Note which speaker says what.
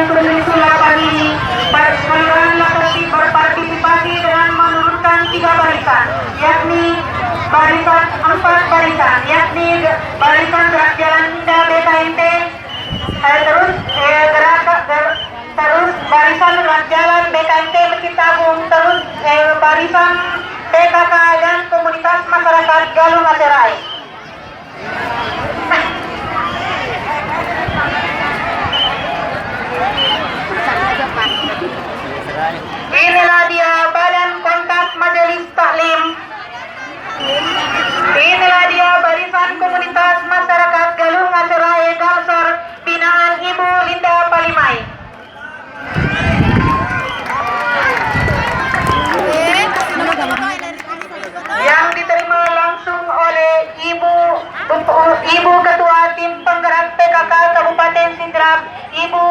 Speaker 1: Susun Lapani, Kelurahan Lakasi berpartisipasi dengan menurunkan 3 barisan, yakni barisan 4 barisan, yakni barisan gerak jalan Indah BKMT, terus barisan gerak jalan BKMT Masjid Agung, terus barisan PKK dan komunitas masyarakat Galung Aserai. Inilah dia Badan Kontak Majelis Taklim. Inilah dia barisan komunitas masyarakat Galung Aserai Galsor binaan Ibu Linda Palimai. Yang diterima langsung oleh Ibu Ketua Tim Penggerak PKK Kabupaten Sidrap, Ibu